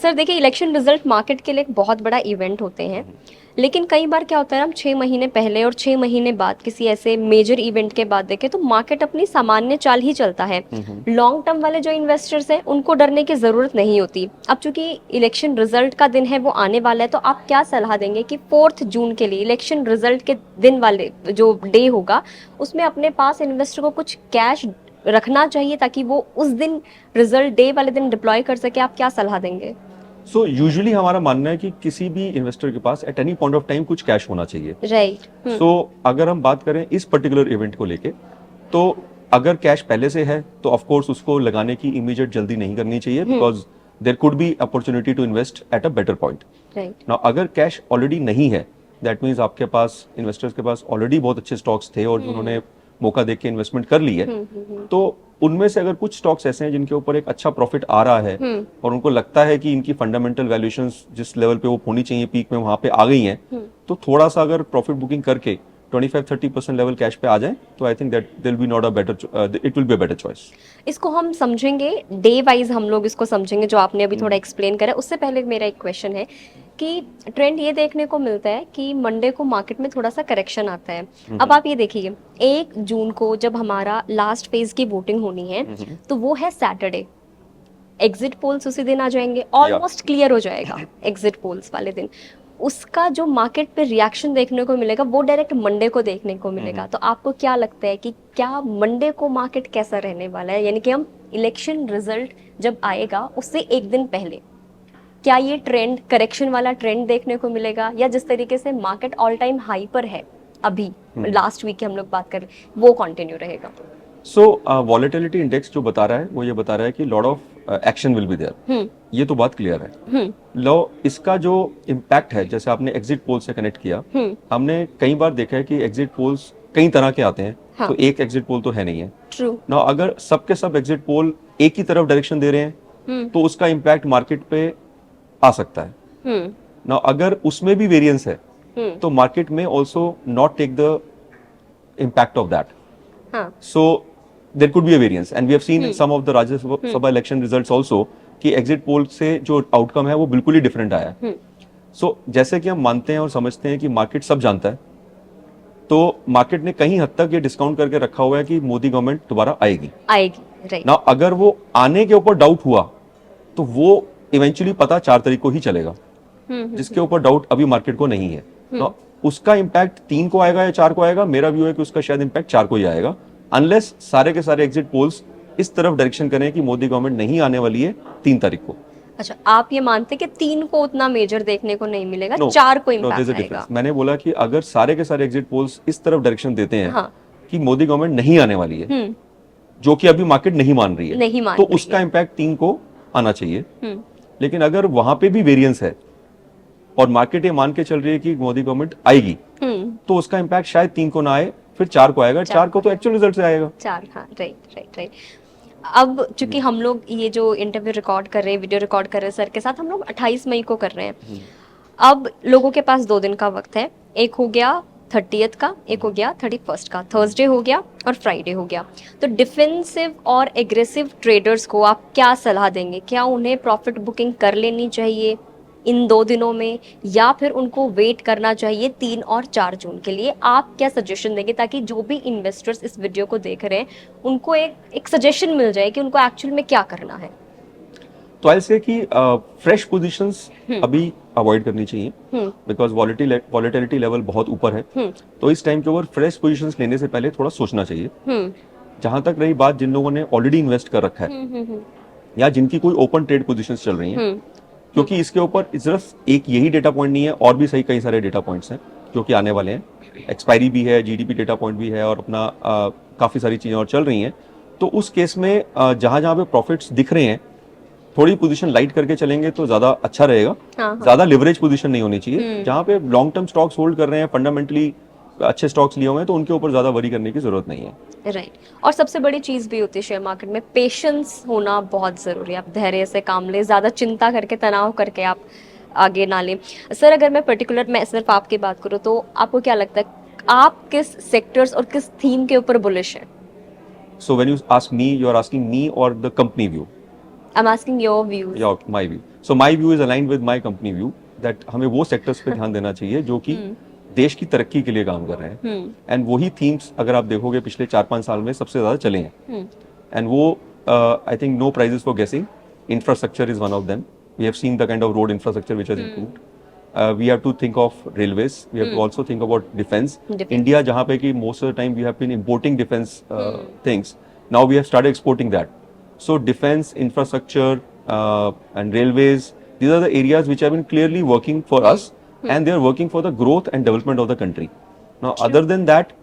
Sir देखिए, election result market के लिए एक बहुत बड़ा इवेंट होते हैं। लेकिन कई बार क्या होता है, हम 6 महीने पहले और 6 महीने बाद किसी ऐसे मेजर इवेंट के बाद देखें तो मार्केट अपनी सामान्य चाल ही चलता है। लॉन्ग टर्म वाले जो इन्वेस्टर्स हैं उनको डरने की ज़रूरत नहीं होती। अब चूंकि इलेक्शन रिजल्ट का दिन है, वो आने वाला है, तो आप क्या सलाह देंगे कि 4 जून के लिए इलेक्शन रिजल्ट के दिन वाले जो डे होगा उसमें अपने पास इन्वेस्टर को कुछ कैश रखना चाहिए ताकि वो उस दिन रिजल्ट डे वाले दिन डिप्लॉय कर सके? आप क्या सलाह देंगे? सो यूजुअली हमारा मानना है कि किसी भी इन्वेस्टर के पास at any point of time कुछ कैश होना चाहिए। राइट। सो अगर हम बात करें इस पर्टिकुलर इवेंट को लेके, तो अगर कैश पहले से है तो ऑफ कोर्स उसको लगाने की इमीडिएट जल्दी नहीं करनी चाहिए, because there could be opportunity to invest at a better point. Right. Now अगर कैश ऑलरेडी नहीं है, दैट मीन्स आपके पास, इन्वेस्टर्स के पास ऑलरेडी बहुत अच्छे स्टॉक्स थे और उन्होंने मौका देख के इन्वेस्टमेंट कर ली है, तो उनमें से अगर कुछ स्टॉक्स ऐसे हैं जिनके ऊपर एक अच्छा प्रॉफिट आ रहा है और उनको लगता है कि इनकी फंडामेंटल वैल्यूएशंस जिस लेवल पे वो होनी चाहिए पीक में वहां पे आ गई हैं, तो थोड़ा सा अगर प्रॉफिट बुकिंग करके 25-30% लेवल कैश पे आ जाए तो I think that will be not a better, it will be a better choice. इसको हम समझेंगे डे वाइज, हम लोग इसको समझेंगे जो आपने अभी थोड़ा एक्सप्लेन करा। उससे पहले मेरा एक क्वेश्चन है कि ट्रेंड ये देखने को मिलता है कि मंडे को मार्केट में थोड़ा सा करेक्शन आता है। अब आप ये देखिए, 1 जून को जब हमारा लास्ट फेज की वोटिंग होनी है तो वो है सैटरडे। एग्जिट पोल्स उसी दिन आ जाएंगे, ऑलमोस्ट क्लियर हो जाएगा एग्जिट पोल्स वाले दिन। उसका जो मार्केट पे रिएक्शन देखने को मिलेगा वो डायरेक्ट मंडे को देखने को मिलेगा। तो आपको क्या लगता है कि क्या मंडे को मार्केट कैसा रहने वाला है? यानी कि हम इलेक्शन रिजल्ट जब आएगा उससे एक दिन पहले क्या ये ट्रेंड, करेक्शन वाला ट्रेंड देखने को मिलेगा, या जिस तरीके से मार्केट ऑल टाइम हाई पर है अभी, लास्ट वीक की हम लोग बात कर रहे हैं, वो कंटिन्यू रहेगा? सो वॉलेटिलिटी इंडेक्स जो बता रहा है वो ये बता रहा है कि lot of action will be there, ये तो बात क्लियर है। लो, इसका जो इम्पैक्ट है, जैसे आपने एग्जिट पोल से कनेक्ट किया, हमने कई बार देखा है कि एग्जिट पोल्स कई तरह के आते हैं। हाँ. तो एक एग्जिट पोल तो है नहीं है। ट्रू। ना अगर सबके सब एग्जिट पोल एक ही तरफ डायरेक्शन दे रहे हैं तो उसका इम्पैक्ट मार्केट पे आ सकता है। ना अगर उसमें भी वेरिएंस है तो मार्केट में also not take the impact of that. So there could be a variance and we have seen in some of the Rajya Sabha election results also कि एग्जिट पोल से जो आउटकम है वो बिल्कुल ही different आया है। सो जैसे कि हम मानते हैं और समझते हैं कि मार्केट सब जानता है, तो मार्केट ने कहीं हद तक ये डिस्काउंट करके रखा हुआ है कि मोदी गवर्नमेंट दोबारा आएगी। राइट। ना अगर वो आने के ऊपर डाउट हुआ तो वो इवेंचुअली पता 4 तारीख को ही चलेगा, जिसके ऊपर डाउट अभी मार्केट को नहीं है। तो उसका इम्पैक्ट 3 को आएगा या 4 को आएगा, मेरा व्यू है कि उसका शायद इम्पैक्ट 4 को ही आएगा, अनलेस सारे के सारे एग्जिट पोल्स इस तरफ डायरेक्शन करें कि मोदी गवर्नमेंट नहीं आने वाली है 3 तारीख को। अच्छा, आप ये मानते हैं कि 3 को उतना मेजर देखने को नहीं मिलेगा, 4 को इम्पैक्ट आएगा? मैंने बोला कि अगर सारे के सारे एग्जिट पोल्स इस तरफ डायरेक्शन देते हैं कि मोदी गवर्नमेंट नहीं आने वाली है, जो कि अभी मार्केट नहीं मान रही है, तो उसका इम्पैक्ट 3 को आना चाहिए। लेकिन अगर वहां पे भी वेरिएंस है और मार्केट ये मान के चल रही है कि मोदी गवर्नमेंट आएगी, तो उसका इम्पैक्ट शायद 3 को ना आए, फिर 4 को आएगा। 4 को तो एक्चुअल रिजल्ट से आएगा। 4, हाँ, राइट। अब चूंकि हम लोग ये जो इंटरव्यू रिकॉर्ड कर रहे हैं, वीडियो रिकॉर्ड कर रहे हैं सर के साथ, हम लोग 28 मई को कर रहे हैं। अब लोगों के पास 2 दिन का वक्त है। एक हो गया 30th का, एक हो गया 31st का, थर्सडे हो गया और फ्राइडे हो गया। तो डिफेंसिव और एग्रेसिव ट्रेडर्स को आप क्या सलाह देंगे? क्या उन्हें प्रॉफिट बुकिंग कर लेनी चाहिए इन 2 दिनों में, या फिर उनको वेट करना चाहिए 3 और 4 जून के लिए? आप क्या सजेशन देंगे ताकि जो भी इन्वेस्टर्स इस वीडियो को देख रहे हैं उनको एक सजेशन मिल जाए कि उनको एक्चुअल में क्या करना है? तो आई से कि फ्रेश पोजीशंस अभी अवॉइड करनी चाहिए, बिकॉज वॉलेटिलिटी लेवल बहुत ऊपर है। तो इस टाइम के ऊपर फ्रेश पोजीशंस लेने से पहले थोड़ा सोचना चाहिए। जहां तक रही बात जिन लोगों ने ऑलरेडी इन्वेस्ट कर रखा है या जिनकी कोई ओपन ट्रेड पोजीशंस चल रही हैं, क्योंकि इसके ऊपर सिर्फ एक यही डेटा पॉइंट नहीं है, और भी सही कई सारे डेटा पॉइंट्स हैं जो कि आने वाले हैं। एक्सपायरी भी है, जीडीपी डेटा पॉइंट भी है, और अपना काफी सारी चीजें और चल रही हैं। तो उस केस में जहां जहां पे प्रॉफिट्स दिख रहे हैं, थोड़ी पोजीशन लाइट करके चलेंगे तो ज्यादा अच्छा रहेगा। ज्यादा लिवरेज पोजीशन नहीं होनी चाहिए। जहां पे लॉन्ग टर्म स्टॉक्स होल्ड कर रहे हैं, फंडामेंटली अच्छे स्टॉक्स लिए हुए हैं, तो उनके ऊपर ज्यादा वरी करने की जरूरत नहीं है। राइट। और सबसे बड़ी चीज भी होती है शेयर मार्केट में, पेशेंस होना बहुत जरूरी है। आप धैर्य से काम लें, ज्यादा चिंता करके, तनाव करके आप आगे ना लें। सर, अगर मैं पर्टिकुलर, मैं सिर्फ आपकी बात करूँ तो आपको क्या लगता है आप किस सेक्टर्स और किस थीम के ऊपर बुलिश हैं? So when you ask me, you are asking me or the company view? I am asking your views. My view. So my view is aligned with my company view that हमें वो sectors पे ध्यान देना चाहिए जो कि देश की तरक्की के लिए काम कर रहे हैं, एंड वही थीम्स अगर आप देखोगे पिछले 4-5 साल में सबसे ज्यादा चले हैं, एंड वो I think no prizes for guessing, infrastructure is one of them. We have seen the kind of road infrastructure which has improved. We have to think of railways. We have to also think about defense. India, जहाँ पे कि most of the time we have been importing defense things. Now we have started exporting that. So defense, infrastructure, and railways, these are the areas which have been clearly working for us, and they are working for the growth and development of the country. Now, other than that,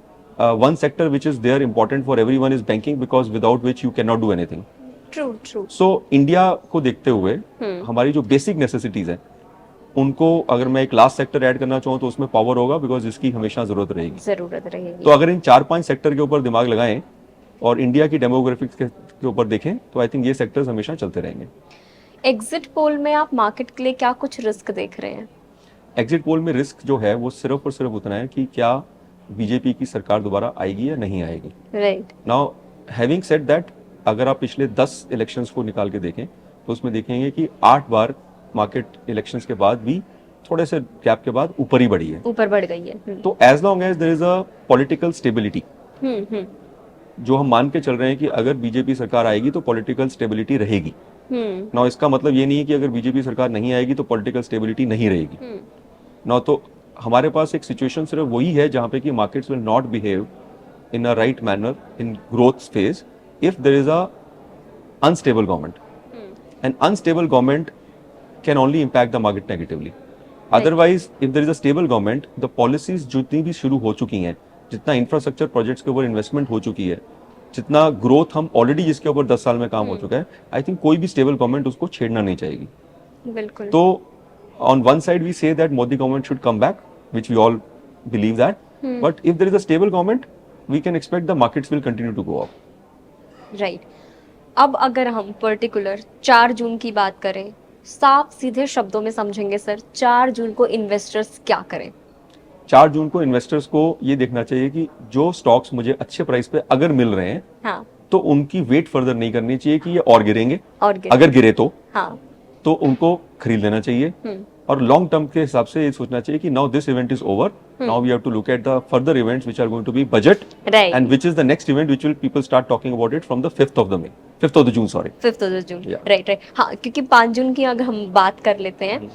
one sector which is there important for everyone is banking, because without which you cannot do anything. True. So India को देखते हुए हमारी जो basic necessities हैं उनको अगर मैं एक लास्ट सेक्टर ऐड करना चाहूँ तो उसमें पावर होगा, बिकॉज इसकी हमेशा जरूरत रहेगी. तो अगर इन 4-5 सेक्टर के ऊपर दिमाग लगाएं और इंडिया की डेमोग्राफिक्स के ऊपर देखें तो आई थिंक ये सेक्टर्स हमेशा चलते रहेंगे. एग्जिट पोल में आप मार्केट के लिए क्या कुछ रिस्क देख रहे हैं? एग्जिट पोल में रिस्क जो है वो सिर्फ और सिर्फ उतना है कि क्या बीजेपी की सरकार दोबारा आएगी या नहीं आएगी. Right. Now having said that, अगर आप पिछले 10 इलेक्शंस को निकाल के देखें तो उसमें देखेंगे कि 8 बार मार्केट इलेक्शंस के बाद भी थोड़े से गैप के बाद ऊपर ही बढ़ी है, ऊपर बढ़ गई है. तो as long as there is a political stability, जो हम मान के चल रहे हैं कि अगर बीजेपी सरकार आएगी तो पॉलिटिकल स्टेबिलिटी रहेगी. ना इसका मतलब ये नहीं है कि अगर बीजेपी सरकार नहीं आएगी तो पॉलिटिकल स्टेबिलिटी नहीं रहेगी. ना तो हमारे पास एक सिचुएशन सिर्फ वही है जहां पे कि markets will not behave in a right manner in growth phase if there is a unstable government, and unstable government can only impact the market negatively. Otherwise, if there is a stable government, the policies जितनी भी शुरू हो चुकी हैं, जितना infrastructure projects के ऊपर investment हो चुकी है, जितना ग्रोथ हम ऑलरेडी जिसके ऊपर 10 साल में काम हो चुका है, आई थिंक कोई भी स्टेबल गवर्नमेंट उसको छेड़ना नहीं चाहेगी. बिल्कुल. तो on one side we say that Modi government should come back, which we all believe that, but if there is a stable government we can expect the markets will continue to go up. Right. अब अगर हम particular 4 जून की बात करें, साफ सीधे शब्दों में समझेंगे सर, 4 जून को इन्वेस्टर्स क्या करें? 4 जून को इन्वेस्टर्स को ये देखना चाहिए कि जो स्टॉक्स मुझे अच्छे प्राइस पे अगर मिल रहे हैं, हाँ, तो उनकी वेट फर्दर नहीं करनी चाहिए कि ये और गिरेंगे. और अगर गिरे तो हाँ, तो उनको खरीद लेना चाहिए. और लॉन्ग टर्म के हिसाब से ये सोचना चाहिए कि now this event is over, now we have to look at the further events which are going to be budget, and which is the next event which will people start talking about it from the 5th of June. 5th of June. Right. हाँ, क्योंकि 5 जून की अगर हम बात कर लेते हैं,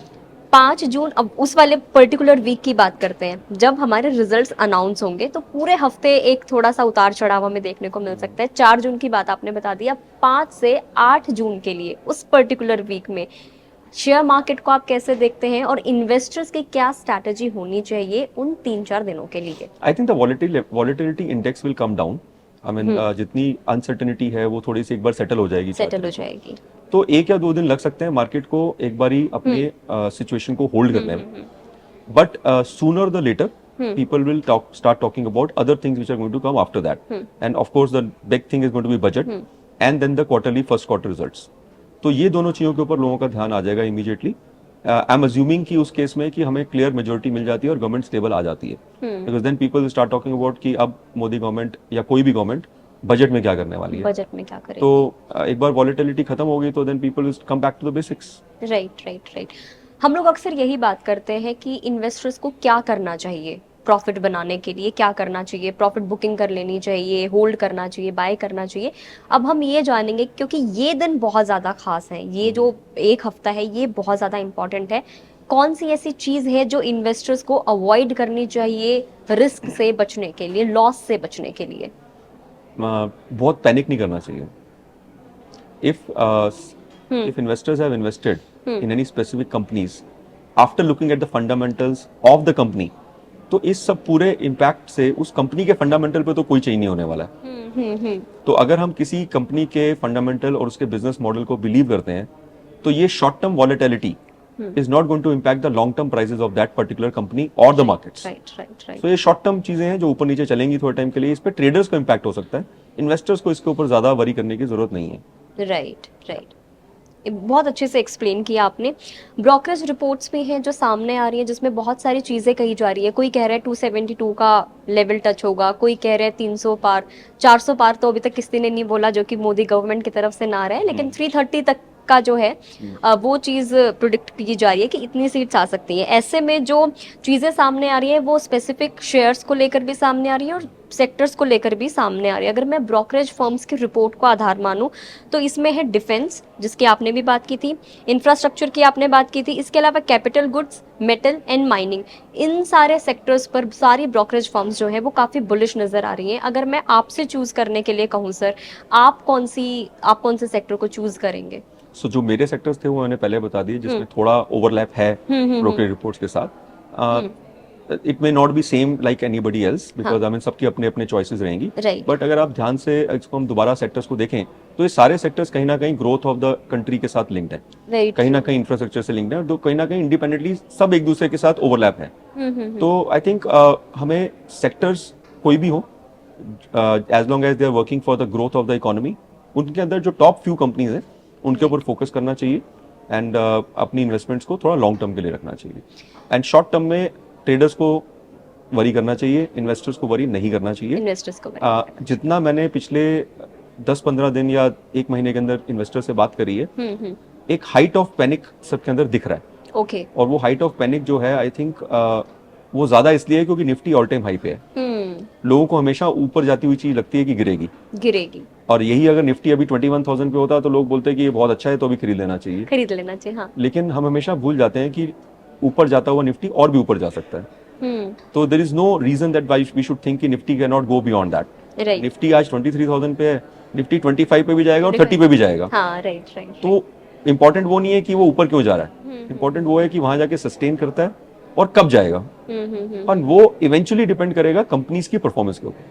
5 जून, अब उस वाले पर्टिकुलर वीक की बात करते हैं जब हमारे रिजल्ट्स अनाउंस होंगे, तो पूरे हफ्ते एक थोड़ा सा उतार चढ़ाव हमें देखने को मिल सकता है. 4 जून की बात आपने बता दिया. 5 से 8 जून के लिए उस पर्टिकुलर वीक में शेयर मार्केट को आप कैसे देखते हैं, और इन्वेस्टर्स की क्या स्ट्रैटेजी होनी चाहिए उन 3-4 दिनों के लिए? I think the volatility index will come down. I mean जितनी अनसर्टेनिटी है वो थोड़ी सी एक बार सेटल हो जाएगी. तो 1 या 2 दिन लग सकते हैं मार्केट को एक बारी अपने सिचुएशन को होल्ड करने में, but sooner the later people will start talking about other things which are going to come after that. And of course the big thing is going to be budget, and then the first quarter results. तो ये दोनों चीजों के ऊपर लोगों का ध्यान आ जाएगा इमीडिएटली. आई एम अज्यूमिंग कि उस केस में कि हमें क्लियर मेजोरिटी मिल जाती है और गवर्नमेंट स्टेबल आ जाती है, because then people start talking about कि अब मोदी गवर्नमेंट या कोई भी गवर्नमेंट बजट में क्या करने वाली है, बजट में क्या करेगी. तो एक बार वॉलेटिलिटी खत्म हो गई तो then people will come back to the basics. Right. हम लोग अक्सर यही बात करते हैं कि इन्वेस्टर्स को क्या करना चाहिए प्रॉफिट बनाने के लिए, क्या करना चाहिए, प्रॉफिट बुकिंग कर लेनी चाहिए, होल्ड करना चाहिए, बाय करना चाहिए. अब हम ये जानेंगे, क्योंकि ये दिन बहुत ज़्यादा खास है, ये जो एक हफ्ता है ये बहुत ज़्यादा इंपॉर्टेंट है. कौन सी ऐसी चीज़ है जो इन्वेस्टर्स को अवॉइड करनी चाहिए रिस्क से बचने के लिए, लॉस से बचने के लिए? बहुत पैनिक नहीं करना चाहिए. if investors have invested in any specific companies after looking at the fundamentals of the company, तो इस सब पूरे इम्पैक्ट से उस कंपनी के फंडामेंटल पे तो कोई चेंज नहीं होने वाला है. तो अगर हम किसी कंपनी के फंडामेंटल और उसके बिजनेस मॉडल को बिलीव करते हैं तो ये short term volatility is not going to impact the long term prices of that particular company or the markets. Right. So ये शॉर्ट टर्म चीजें हैं जो ऊपर नीचे चलेंगी थोड़े टाइम के लिए. इस पे ट्रेडर्स को इम्पैक्ट हो सकता है, इन्वेस्टर्स को इसके ऊपर ज्यादा वरी करने की जरूरत नहीं है. राइट. बहुत अच्छे से एक्सप्लेन किया आपने. ब्रोकरेज रिपोर्ट्स भी हैं जो सामने आ रही है जिसमें बहुत सारी चीज़ें कही जा रही है. कोई कह रहा है 272 का लेवल टच होगा, कोई कह रहा है 300 पार, 400 पार तो अभी तक किसी ने नहीं बोला, जो कि मोदी गवर्नमेंट की तरफ से ना रहा है, लेकिन 330 तक का जो है वो चीज प्रिडिक्ट की जा रही है कि इतनी सीट्स आ सकती है। ऐसे में जो चीजें सामने आ रही है वो स्पेसिफिक शेयर्स को लेकर भी सामने आ रही है और सेक्टर्स को लेकर भी सामने आ रही है। अगर मैं ब्रोकरेज फर्म्स की रिपोर्ट को आधार मानूं तो इसमें है डिफेंस, जिसकी आपने भी बात की थी, इंफ्रास्ट्रक्चर की आपने बात की थी, इसके अलावा capital goods, metal and mining, इन सारे सेक्टर्स पर सारी ब्रोकरेज फर्म्स जो है वो काफ़ी बुलिश नज़र आ रही हैं। अगर मैं आपसे चूज़ करने के लिए कहूँ सर, आप कौन से सेक्टर को चूज़ करेंगे? सो जो मेरे सेक्टर्स थे वो मैंने पहले बता दिए, जिसमें थोड़ा ओवरलैप है ब्रोकरेज रिपोर्ट्स के साथ। It may not be same like anybody else, because I mean सबकी अपने अपने चॉइसेस रहेंगी। Right. बट अगर आप ध्यान से इसको हम दोबारा सेक्टर्स को देखें तो ये सारे सेक्टर्स कहीं ना कहीं ग्रोथ ऑफ द कंट्री के साथ लिंक्ड है, Right. कहीं ना कहीं इंफ्रास्ट्रक्चर से लिंक्ड है, तो कहीं ना कहीं इंडिपेंडेंटली सब एक दूसरे के साथ ओवरलैप है। तो आई थिंक हमें सेक्टर्स कोई भी हो, as long as they are working for the growth of the economy, उनके अंदर जो टॉप फ्यू कंपनीज हैं उनके ऊपर फोकस करना चाहिए एंड अपनी इन्वेस्टमेंट्स को थोड़ा लॉन्ग टर्म के लिए रखना चाहिए। एंड शॉर्ट टर्म में ट्रेडर्स को वरी करना चाहिए, इन्वेस्टर्स को वरी नहीं करना चाहिए। इन्वेस्टर्स को जितना मैंने पिछले 10-15 दिन या एक महीने के अंदर इन्वेस्टर से बात करी है, एक हाइट ऑफ पैनिक सबके अंदर दिख रहा है। ओके। और वो हाइट ऑफ पैनिक जो है आई थिंक वो ज्यादा इसलिए है क्योंकि निफ्टी ऑल टाइम हाई पे है। लोगों को हमेशा ऊपर जाती हुई चीज लगती है कि गिरेगी, और यही अगर निफ्टी अभी 21,000 पे होता तो लोग बोलते हैं कि ये बहुत अच्छा है तो अभी खरीद लेना चाहिए। हाँ। लेकिन हम हमेशा भूल जाते हैं कि ऊपर जाता हुआ निफ्टी और भी ऊपर जा सकता है। तो there is no reason that why we should think कि Nifty can not go beyond that. Right. Nifty आज 23,000 पे है, निफ्टी 25 पे भी जाएगा और 30 पे भी जाएगा। हाँ, राइट। तो इम्पोर्टेंट वो नहीं है कि वो ऊपर क्यों जा रहा है, इम्पोर्टेंट वो है कि वहां जाके सस्टेन करता है और कब जाएगा, और वो इवेंचुअली डिपेंड करेगा कंपनीज की परफॉर्मेंस के ऊपर।